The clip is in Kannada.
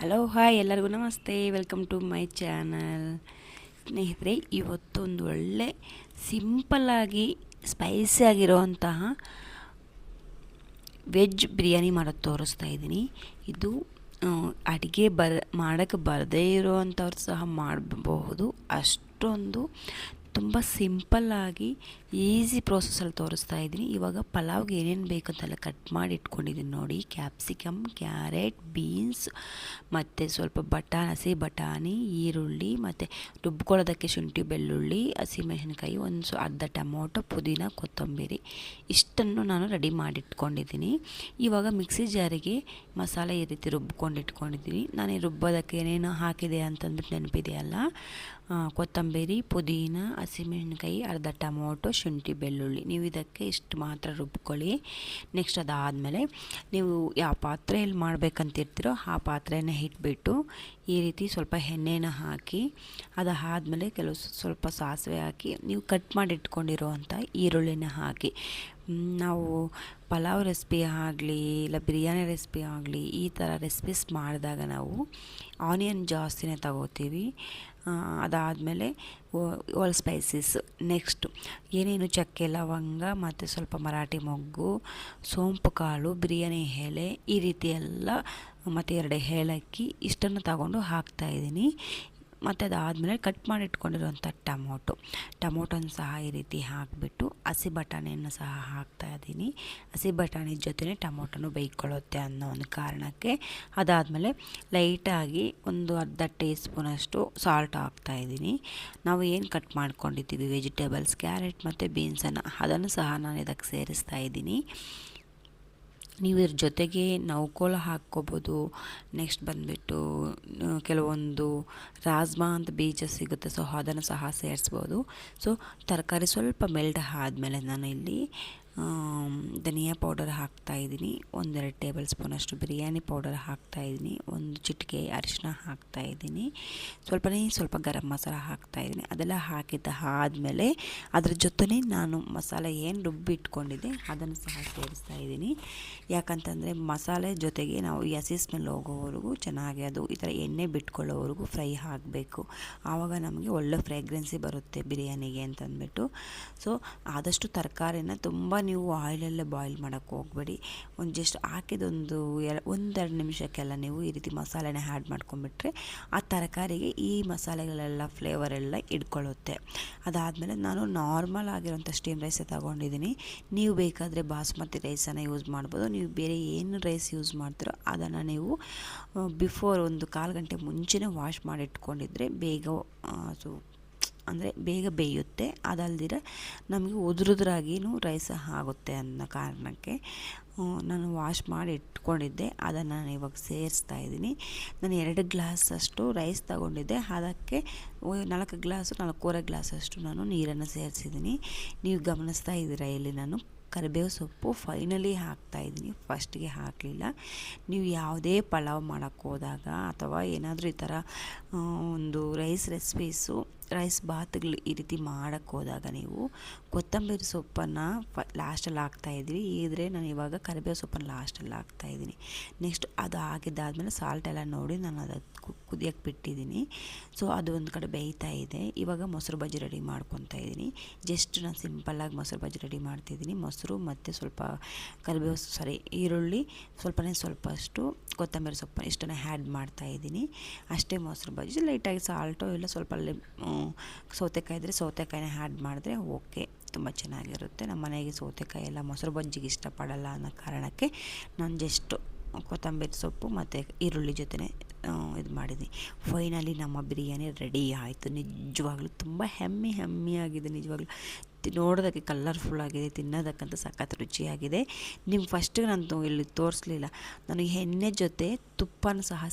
ಹಲೋ ಹಾಯ್ ಎಲ್ಲರಿಗೂ ನಮಸ್ತೆ, ವೆಲ್ಕಮ್ ಟು ಮೈ ಚಾನಲ್. ಸ್ನೇಹಿತರೆ, ಇವತ್ತೊಂದು ಒಳ್ಳೆ ಸಿಂಪಲ್ಲಾಗಿ ಸ್ಪೈಸಿ ಆಗಿರೋವಂತಹ ವೆಜ್ ಬಿರಿಯಾನಿ ಮಾಡೋದು ತೋರಿಸ್ತಾ ಇದ್ದೀನಿ. ಇದು ಅಡುಗೆ ಮಾಡೋಕ್ಕೆ ಬರದೇ ಇರೋವಂಥವ್ರು ಸಹ ಮಾಡಬಹುದು. ಅಷ್ಟೊಂದು ತುಂಬ ಸಿಂಪಲ್ಲಾಗಿ ಈಸಿ ಪ್ರೋಸೆಸ್ಸಲ್ಲಿ ತೋರಿಸ್ತಾ ಇದ್ದೀನಿ. ಇವಾಗ ಪಲಾವ್ಗೆ ಏನೇನು ಬೇಕಂತೆಲ್ಲ ಕಟ್ ಮಾಡಿ ಇಟ್ಕೊಂಡಿದ್ದೀನಿ ನೋಡಿ. ಕ್ಯಾಪ್ಸಿಕಮ್, ಕ್ಯಾರೆಟ್, ಬೀನ್ಸ್ ಮತ್ತು ಸ್ವಲ್ಪ ಹಸಿ ಬಟಾಣಿ, ಈರುಳ್ಳಿ ಮತ್ತು ರುಬ್ಕೊಳ್ಳೋದಕ್ಕೆ ಶುಂಠಿ, ಬೆಳ್ಳುಳ್ಳಿ, ಹಸಿಮೆಣಸಿನಕಾಯಿ, ಅರ್ಧ ಟೊಮೊಟೊ, ಪುದೀನ, ಕೊತ್ತಂಬರಿ ಇಷ್ಟನ್ನು ನಾನು ರೆಡಿ ಮಾಡಿಟ್ಕೊಂಡಿದ್ದೀನಿ. ಇವಾಗ ಮಿಕ್ಸಿ ಜಾರಿಗೆ ಮಸಾಲೆ ಈ ರೀತಿ ರುಬ್ಕೊಂಡಿಟ್ಕೊಂಡಿದ್ದೀನಿ. ನಾನು ರುಬ್ಬೋದಕ್ಕೆ ಏನೇನು ಹಾಕಿದೆ ಅಂತಂದ್ಬಿಟ್ಟು ನೆನಪಿದೆಯಲ್ಲ. ಕೊತ್ತಂಬರಿ, ಪುದೀನ, ಹಸಿಮೆಣಸಿನಕಾಯಿ, ಅರ್ಧ ಟೊಮೊಟೊ, ಶುಂಠಿ, ಬೆಳ್ಳುಳ್ಳಿ. ನೀವು ಇದಕ್ಕೆ ಇಷ್ಟು ಮಾತ್ರ ರುಬ್ಕೊಳ್ಳಿ. ನೆಕ್ಸ್ಟ್ ಅದಾದಮೇಲೆ ನೀವು ಯಾವ ಪಾತ್ರೆಯಲ್ಲಿ ಮಾಡಬೇಕಂತಿರ್ತೀರೋ ಆ ಪಾತ್ರೆನ ಇಟ್ಬಿಟ್ಟು ಈ ರೀತಿ ಸ್ವಲ್ಪ ಎಣ್ಣೆನ ಹಾಕಿ, ಅದಾದಮೇಲೆ ಸ್ವಲ್ಪ ಸಾಸಿವೆ ಹಾಕಿ, ನೀವು ಕಟ್ ಮಾಡಿ ಇಟ್ಕೊಂಡಿರೋವಂಥ ಈರುಳ್ಳಿನ ಹಾಕಿ. ನಾವು ಪಲಾವ್ ರೆಸಿಪಿ ಆಗಲಿ ಇಲ್ಲ ಬಿರಿಯಾನಿ ರೆಸಿಪಿ ಆಗಲಿ ಈ ಥರ ರೆಸಿಪೀಸ್ ಮಾಡಿದಾಗ ನಾವು ಆನಿಯನ್ ಜಾಸ್ತಿನೇ ತಗೋತೀವಿ. ಅದಾದಮೇಲೆ ಆಲ್ ಸ್ಪೈಸಸ್, ನೆಕ್ಸ್ಟು ಏನೇನು ಚಕ್ಕೆ, ಲವಂಗ ಮತ್ತು ಸ್ವಲ್ಪ ಮರಾಠಿ ಮೊಗ್ಗು, ಸೋಂಪು ಕಾಳು, ಬಿರಿಯಾನಿ ಎಲೆ ಈ ರೀತಿ ಎಲ್ಲ ಮತ್ತು 2 ಏಲಕ್ಕಿ ಇಷ್ಟನ್ನು ತಗೊಂಡು ಹಾಕ್ತಾಯಿದ್ದೀನಿ. ಮತ್ತು ಅದಾದಮೇಲೆ ಕಟ್ ಮಾಡಿ ಇಟ್ಕೊಂಡಿರೋಂಥ ಟೊಮೊಟೊನ ಸಹ ಈ ರೀತಿ ಹಾಕಿಬಿಟ್ಟು ಹಸಿ ಬಟಾಣಿಯನ್ನು ಸಹ ಹಾಕ್ತಾಯಿದ್ದೀನಿ. ಹಸಿ ಬಟಾಣಿ ಜೊತೆನೇ ಟೊಮೊಟೊನು ಬೇಯ್ಕೊಳ್ಳುತ್ತೆ ಅನ್ನೋ ಒಂದು ಕಾರಣಕ್ಕೆ. ಅದಾದಮೇಲೆ ಲೈಟಾಗಿ ಒಂದು ಅರ್ಧ ಟೀ ಸ್ಪೂನಷ್ಟು ಸಾಲ್ಟ್ ಹಾಕ್ತಾಯಿದ್ದೀನಿ. ನಾವು ಏನು ಕಟ್ ಮಾಡ್ಕೊಂಡಿದ್ದೀವಿ ವೆಜಿಟೇಬಲ್ಸ್, ಕ್ಯಾರೆಟ್ ಮತ್ತು ಬೀನ್ಸನ್ನು, ಅದನ್ನು ಸಹ ನಾನು ಇದಕ್ಕೆ ಸೇರಿಸ್ತಾ ಇದ್ದೀನಿ. ನೀವು ಇದ್ರ ಜೊತೆಗೆ ನೌಕೋಲ ಹಾಕ್ಕೋಬೋದು. ನೆಕ್ಸ್ಟ್ ಬಂದುಬಿಟ್ಟು ಕೆಲವೊಂದು ರಾಜ್ಮಾ ಅಂತ ಬೀಜ ಸಿಗುತ್ತೆ, ಸೊ ಅದನ್ನು ಸಹ ಸೇರಿಸ್ಬೋದು. ಸೊ ತರಕಾರಿ ಸ್ವಲ್ಪ ಮೆಲ್ಟ್ ಆದಮೇಲೆ ನಾನು ಇಲ್ಲಿ ಧನಿಯಾ ಪೌಡರ್ ಹಾಕ್ತಾಯಿದ್ದೀನಿ. 1-2 ಟೇಬಲ್ ಸ್ಪೂನಷ್ಟು ಬಿರಿಯಾನಿ ಪೌಡರ್ ಹಾಕ್ತಾಯಿದ್ದೀನಿ. 1 ಚಿಟಿಕೆ ಅರಿಶಿನ ಹಾಕ್ತಾಯಿದ್ದೀನಿ. ಸ್ವಲ್ಪ ಗರಂ ಮಸಾಲ ಹಾಕ್ತಾಯಿದ್ದೀನಿ. ಅದೆಲ್ಲ ಆದಮೇಲೆ ಅದ್ರ ಜೊತೆ ನಾನು ಮಸಾಲೆ ಏನು ರುಬ್ಬಿಟ್ಕೊಂಡಿದ್ದೆ ಅದನ್ನು ಸಹ ಸೇರಿಸ್ತಾ ಇದ್ದೀನಿ. ಯಾಕಂತಂದರೆ ಮಸಾಲೆ ಜೊತೆಗೆ ನಾವು ಹಸಿ ಸ್ಮೆಲ್ ಹೋಗೋವರೆಗೂ ಚೆನ್ನಾಗಿ ಅದು ಈ ಥರ ಎಣ್ಣೆ ಬಿಟ್ಕೊಳ್ಳೋವರೆಗೂ ಫ್ರೈ ಆಗಬೇಕು. ಆವಾಗ ನಮಗೆ ಒಳ್ಳೆ ಫ್ರೇಗ್ರೆನ್ಸಿ ಬರುತ್ತೆ ಬಿರಿಯಾನಿಗೆ ಅಂತಂದ್ಬಿಟ್ಟು. ಸೊ ಆದಷ್ಟು ತರಕಾರಿನ ತುಂಬ ನೀವು ಆಯಿಲಲ್ಲೇ ಬಾಯ್ಲ್ ಮಾಡೋಕ್ಕೆ ಹೋಗಬೇಡಿ. ಜಸ್ಟ್ ಹಾಕಿದೊಂದು 1-2 ನಿಮಿಷಕ್ಕೆಲ್ಲ ನೀವು ಈ ರೀತಿ ಮಸಾಲೆನ ಆ್ಯಡ್ ಮಾಡ್ಕೊಂಬಿಟ್ರೆ ಆ ತರಕಾರಿಗೆ ಈ ಮಸಾಲೆಗಳೆಲ್ಲ ಫ್ಲೇವರೆಲ್ಲ ಹಿಡ್ಕೊಳ್ಳುತ್ತೆ. ಅದಾದಮೇಲೆ ನಾನು ನಾರ್ಮಲ್ ಆಗಿರೋಂಥ ಸ್ಟೀಮ್ ರೈಸೇ ತೊಗೊಂಡಿದ್ದೀನಿ. ನೀವು ಬೇಕಾದರೆ ಬಾಸ್ಮತಿ ರೈಸನ್ನು ಯೂಸ್ ಮಾಡ್ಬೋದು. ನೀವು ಬೇರೆ ಏನು ರೈಸ್ ಯೂಸ್ ಮಾಡ್ತೀರೋ ಅದನ್ನು ನೀವು ಬಿಫೋರ್ 1/4 ಗಂಟೆ ಮುಂಚೆನೇ ವಾಶ್ ಮಾಡಿ ಇಟ್ಕೊಂಡಿದ್ರೆ ಬೇಗ ಬೇಯುತ್ತೆ. ಅದಲ್ದಿರ ನಮಗೆ ಉದುರುದ್ರಾಗಿಯೂ ರೈಸ್ ಆಗುತ್ತೆ ಅನ್ನೋ ಕಾರಣಕ್ಕೆ ನಾನು ವಾಶ್ ಮಾಡಿ ಇಟ್ಕೊಂಡಿದ್ದೆ. ಅದನ್ನು ನಾನು ಇವಾಗ ಸೇರಿಸ್ತಾ ಇದ್ದೀನಿ. ನಾನು 2 ಗ್ಲಾಸಷ್ಟು ರೈಸ್ ತಗೊಂಡಿದ್ದೆ, ಅದಕ್ಕೆ 4-4.25 ಗ್ಲಾಸಷ್ಟು ನಾನು ನೀರನ್ನು ಸೇರಿಸಿದ್ದೀನಿ. ನೀವು ಗಮನಿಸ್ತಾ ಇದ್ದೀರಾ, ಇಲ್ಲಿ ನಾನು ಕರಿಬೇವು ಸೊಪ್ಪು ಫೈನಲಿ ಹಾಕ್ತಾಯಿದ್ದೀನಿ, ಫಸ್ಟಿಗೆ ಹಾಕಲಿಲ್ಲ. ನೀವು ಯಾವುದೇ ಪಲಾವ್ ಮಾಡೋಕ್ಕೆ ಹೋದಾಗ ಅಥವಾ ಏನಾದರೂ ಈ ಥರ ಒಂದು ರೈಸ್ ಬಾತ್ಗಳು ಈ ರೀತಿ ಮಾಡೋಕ್ಕೆ ಹೋದಾಗ ನೀವು ಕೊತ್ತಂಬರಿ ಸೊಪ್ಪನ್ನು ಲಾಸ್ಟಲ್ಲಿ ಹಾಕ್ತಾಯಿದ್ವಿ. ಇದ್ರೆ ನಾನು ಇವಾಗ ಕರಿಬೇವು ಸೊಪ್ಪನ್ನು ಲಾಸ್ಟಲ್ಲಿ ಹಾಕ್ತಾಯಿದ್ದೀನಿ. ನೆಕ್ಸ್ಟ್ ಅದು ಹಾಕಿದ್ದಾದಮೇಲೆ ಸಾಲ್ಟ್ ಎಲ್ಲ ನೋಡಿ ನಾನು ಅದಕ್ಕೆ ಕುದಿಯೋಕ್ಕೆ ಬಿಟ್ಟಿದ್ದೀನಿ. ಸೊ ಅದು ಒಂದು ಕಡೆ ಬೇಯ್ತಾ ಇದೆ. ಇವಾಗ ಮೊಸರು ಬಜ್ಜಿ ರೆಡಿ ಮಾಡ್ಕೊತಾ ಇದ್ದೀನಿ. ಜಸ್ಟ್ ನಾನು ಸಿಂಪಲ್ಲಾಗಿ ಮೊಸರು ಬಜ್ಜಿ ರೆಡಿ ಮಾಡ್ತಿದ್ದೀನಿ. ಮೊಸರು ಮತ್ತು ಸ್ವಲ್ಪ ಈರುಳ್ಳಿ, ಸ್ವಲ್ಪಷ್ಟು ಕೊತ್ತಂಬರಿ ಸೊಪ್ಪು ಇಷ್ಟನ್ನು ಆ್ಯಡ್ ಮಾಡ್ತಾಯಿದ್ದೀನಿ. ಅಷ್ಟೇ ಮೊಸರು ಬಜ್ಜಿ. ಲೈಟಾಗಿ ಸಾಲ್ಟು ಇಲ್ಲ ಸ್ವಲ್ಪ ಸೌತೆಕಾಯಿ ಇದ್ದರೆ ಸೌತೆಕಾಯಿನ ಆ್ಯಡ್ ಮಾಡಿದ್ರೆ ಓಕೆ, ತುಂಬ ಚೆನ್ನಾಗಿರುತ್ತೆ. ನಮ್ಮ ಮನೆಗೆ ಸೌತೆಕಾಯಿ ಎಲ್ಲ ಮೊಸರು ಬಜ್ಜಿಗೆ ಇಷ್ಟಪಡಲ್ಲ ಅನ್ನೋ ಕಾರಣಕ್ಕೆ ನಾನು ಜಸ್ಟ್ ಕೊತ್ತಂಬರಿ ಸೊಪ್ಪು ಮತ್ತು ಈರುಳ್ಳಿ ಜೊತೆ ಇದು ಮಾಡಿದ್ದೀನಿ. ಫೈನಲಿ ನಮ್ಮ ಬಿರಿಯಾನಿ ರೆಡಿ ಆಯಿತು. ನಿಜವಾಗ್ಲೂ ತುಂಬ ಹೆಮ್ಮೆಯಾಗಿದೆ. ನಿಜವಾಗ್ಲೂ ನೋಡೋದಕ್ಕೆ ಕಲರ್ಫುಲ್ ಆಗಿದೆ, ತಿನ್ನೋದಕ್ಕಂತೂ ಸಖತ್ ರುಚಿಯಾಗಿದೆ. ನಿಮ್ಗೆ ಫಸ್ಟಿಗೆ ನಾನು ಇಲ್ಲಿ ತೋರಿಸ್ಲಿಲ್ಲ, ನಾನು ಎಣ್ಣೆ ಜೊತೆ ತುಪ್ಪನೂ ಸಹ